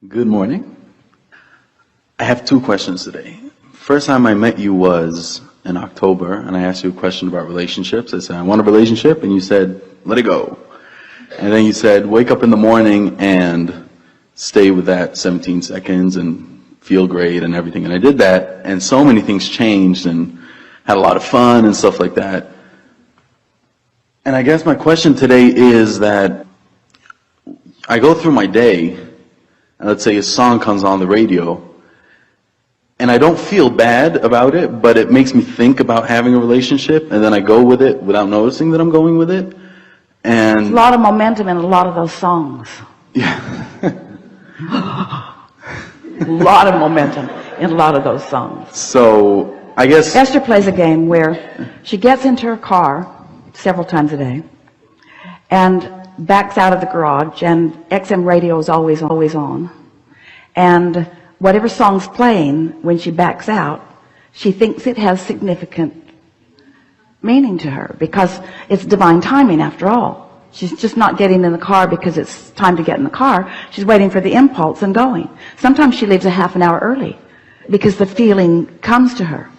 Good morning. I have two questions today. First time I met you was in October, and I asked you a question about relationships. I said, I want a relationship, and you said, let it go. And then you said, wake up in the morning and stay with that 17 seconds and feel great and everything. And I did that, and so many things changed and had a lot of fun and stuff like that. And I guess my question today is that I go through my day, and let's say a song comes on the radio, and I don't feel bad about it, but it makes me think about having a relationship, and then I go with it without noticing that I'm going with it. And there's a lot of momentum in a lot of those songs. Yeah. A lot of momentum in a lot of those songs. So I guess Esther plays a game where she gets into her car several times a day and backs out of the garage, and XM radio is always on, and whatever song's playing when she backs out, she thinks it has significant meaning to her because it's divine timing after all. She's just not getting in the car because it's time to get in the car. She's waiting for the impulse and going. Sometimes she leaves a half an hour early because the feeling comes to her.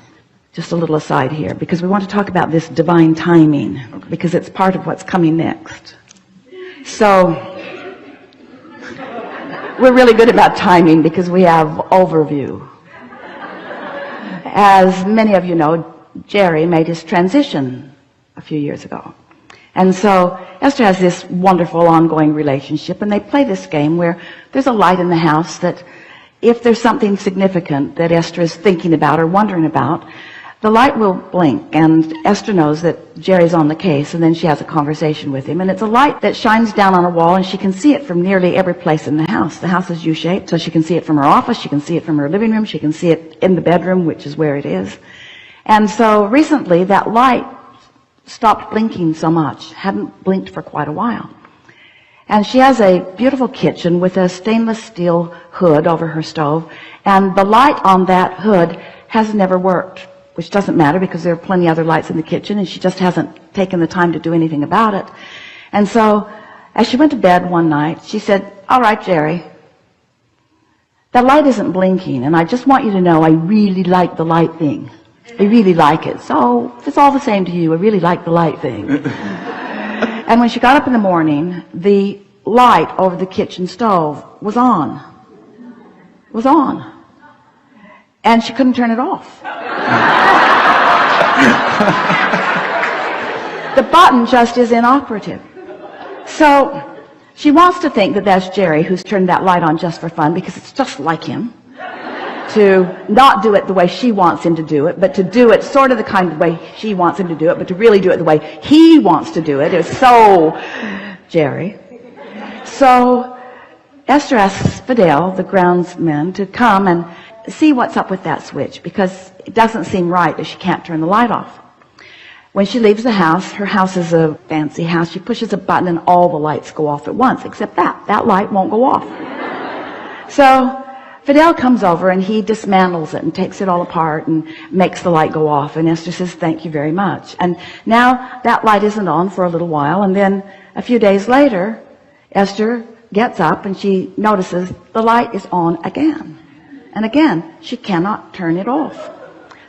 Just a little aside here, because we want to talk about this divine timing, because it's part of what's coming next. So we're really good about timing because we have overview. As many of you know, Jerry made his transition a few years ago. And so Esther has this wonderful ongoing relationship, and they play this game where there's a light in the house that if there's something significant that Esther is thinking about or wondering about, the light will blink, and Esther knows that Jerry's on the case, and then she has a conversation with him. And it's a light that shines down on a wall, and she can see it from nearly every place in the house. The house is U-shaped, so she can see it from her office, she can see it from her living room, she can see it in the bedroom, which is where it is. And so recently, that light stopped blinking so much, hadn't blinked for quite a while. And she has a beautiful kitchen with a stainless steel hood over her stove, and the light on that hood has never worked, which doesn't matter because there are plenty of other lights in the kitchen, and she just hasn't taken the time to do anything about it. And so as she went to bed one night, she said, all right, Jerry, that light isn't blinking, and I just want you to know I really like the light thing. I really like it. So if it's all the same to you, I really like the light thing. And when she got up in the morning, the light over the kitchen stove was on. Was on. And she couldn't turn it off. The button just is inoperative. So she wants to think that that's Jerry who's turned that light on just for fun, because it's just like him to not do it the way she wants him to do it, but to do it sort of the kind of way she wants him to do it, but to really do it the way he wants to do it. It's so Jerry. So Esther asks Fidel, the groundsman, to come and see what's up with that switch, because it doesn't seem right that she can't turn the light off. When she leaves the house, her house is a fancy house, she pushes a button and all the lights go off at once, except that light won't go off. So Fidel comes over and he dismantles it and takes it all apart and makes the light go off, and Esther says, thank you very much. And now that light isn't on for a little while, and then a few days later, Esther gets up and she notices the light is on again. And again, she cannot turn it off.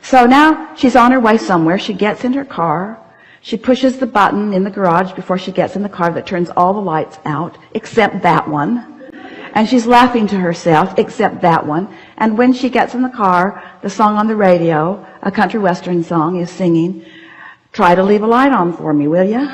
So now she's on her way somewhere. She gets in her car. She pushes the button in the garage before she gets in the car that turns all the lights out, except that one. And she's laughing to herself, except that one. And when she gets in the car, the song on the radio, a country western song, is singing, try to leave a light on for me, will ya?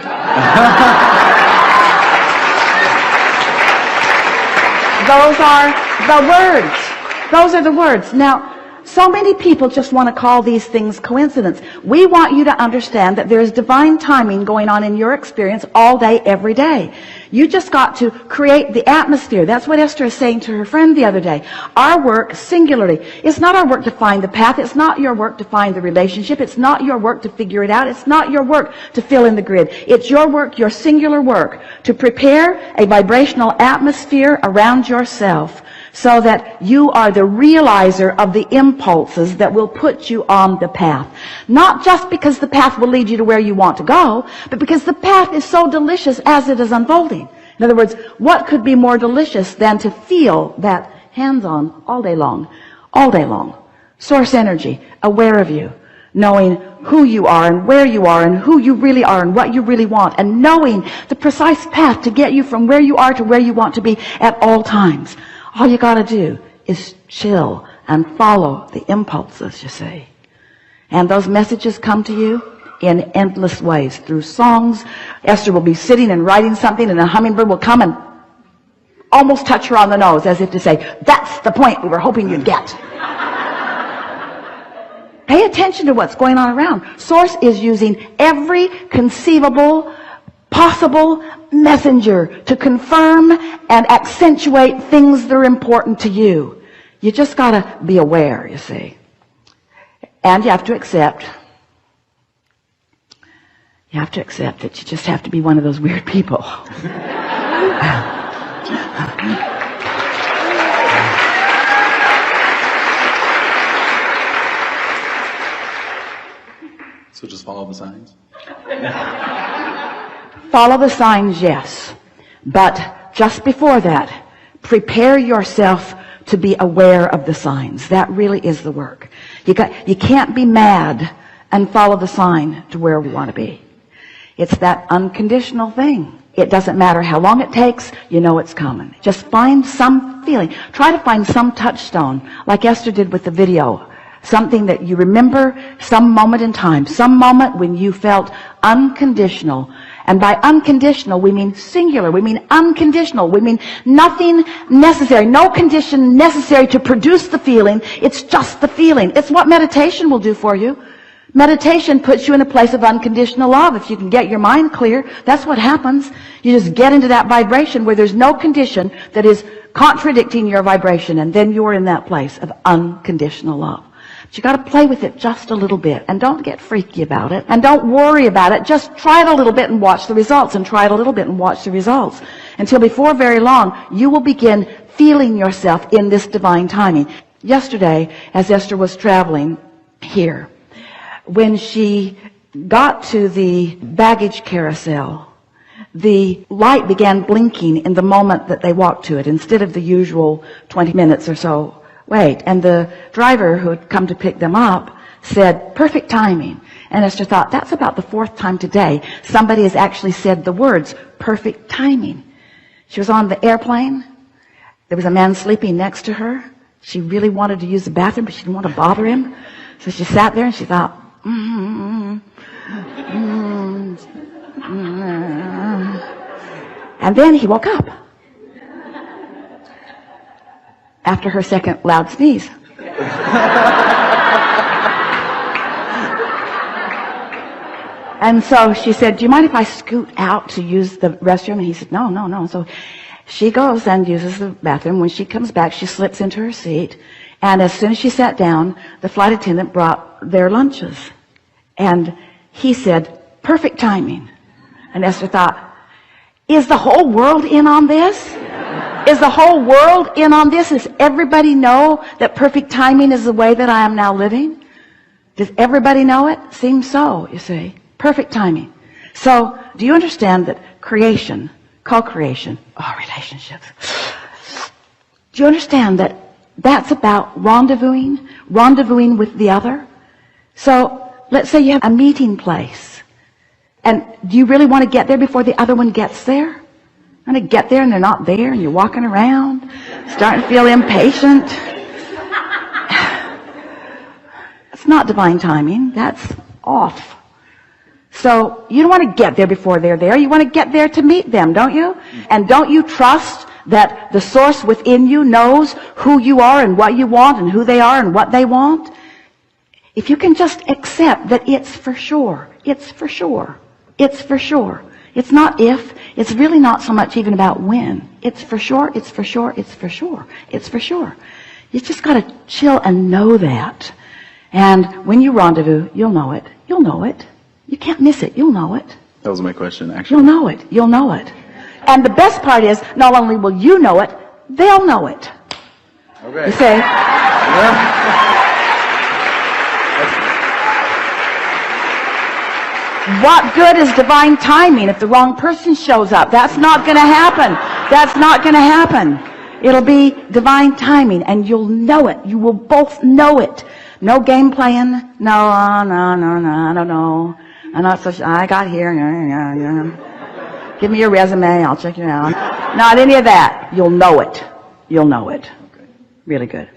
Those are the words. Those are the words. Now, so many people just want to call these things coincidence. We want you to understand that there is divine timing going on in your experience all day, every day. You just got to create the atmosphere. That's what Esther is saying to her friend the other day. Our work, singularly, it's not our work to find the path. It's not your work to find the relationship. It's not your work to figure it out. It's not your work to fill in the grid. It's your work, your singular work, to prepare a vibrational atmosphere around yourself so that you are the realizer of the impulses that will put you on the path. Not just because the path will lead you to where you want to go, but because the path is so delicious as it is unfolding. In other words, what could be more delicious than to feel that hands-on all day long. All day long. Source energy, aware of you, knowing who you are and where you are and who you really are and what you really want, and knowing the precise path to get you from where you are to where you want to be at all times. All you got to do is chill and follow the impulses, you see. And those messages come to you in endless ways, through songs. Esther will be sitting and writing something, and a hummingbird will come and almost touch her on the nose, as if to say, that's the point we were hoping you'd get. Pay attention to what's going on around. Source is using every conceivable, possible messenger to confirm and accentuate things that are important to you. You just got to be aware, you see. And you have to accept. You have to accept that you just have to be one of those weird people. So just follow the signs? Follow the signs, yes. But just before that, prepare yourself to be aware of the signs. That really is the work. You can't be mad and follow the sign to where we want to be. It's that unconditional thing. It doesn't matter how long it takes, you know it's coming. Just find some feeling. Try to find some touchstone, like Esther did with the video. Something that you remember, some moment in time, some moment when you felt unconditional. And by unconditional, we mean singular. We mean unconditional. We mean nothing necessary, no condition necessary to produce the feeling. It's just the feeling. It's what meditation will do for you. Meditation puts you in a place of unconditional love. If you can get your mind clear, that's what happens. You just get into that vibration where there's no condition that is contradicting your vibration, and then you're in that place of unconditional love. But you got to play with it just a little bit, and don't get freaky about it, and don't worry about it. Just try it a little bit and watch the results, and try it a little bit and watch the results, until before very long you will begin feeling yourself in this divine timing. Yesterday, as Esther was traveling here, when she got to the baggage carousel, the light began blinking in the moment that they walked to it, instead of the usual 20 minutes or so wait. And the driver who had come to pick them up said, perfect timing. And Esther thought, that's about the fourth time today somebody has actually said the words, perfect timing. She was on the airplane. There was a man sleeping next to her. She really wanted to use the bathroom, but she didn't want to bother him. So she sat there and she thought, And then he woke up after her second loud sneeze. And so she said, do you mind if I scoot out to use the restroom? And he said, no. So she goes and uses the bathroom. When she comes back, she slips into her seat. And as soon as she sat down, the flight attendant brought their lunches. And he said, perfect timing. And Esther thought, is the whole world in on this? Is the whole world in on this? Does everybody know that perfect timing is the way that I am now living? Does everybody know it? Seems so, you see. Perfect timing. So, do you understand that creation, co-creation, relationships, do you understand that that's about rendezvousing with the other? So, let's say you have a meeting place. And do you really want to get there before the other one gets there? And to get there and they're not there, and you're walking around, starting to feel impatient. That's not divine timing. That's off. So you don't want to get there before they're there. You want to get there to meet them, don't you? And don't you trust that the source within you knows who you are and what you want and who they are and what they want? If you can just accept that it's for sure. It's for sure. It's for sure. It's not if. It's really not so much even about when. It's for sure. It's for sure. It's for sure. It's for sure. You just got to chill and know that. And when you rendezvous, you'll know it. You'll know it. You can't miss it. You'll know it. That was my question, actually. You'll know it. You'll know it. And the best part is, not only will you know it, they'll know it. Okay. You say, what good is divine timing if the wrong person shows up? That's not going to happen. That's not going to happen. It'll be divine timing, and you'll know it. You will both know it. No game playing. No, I don't know. I'm not so sure. I got here. Give me your resume. I'll check you out. Not any of that. You'll know it. You'll know it. Really good.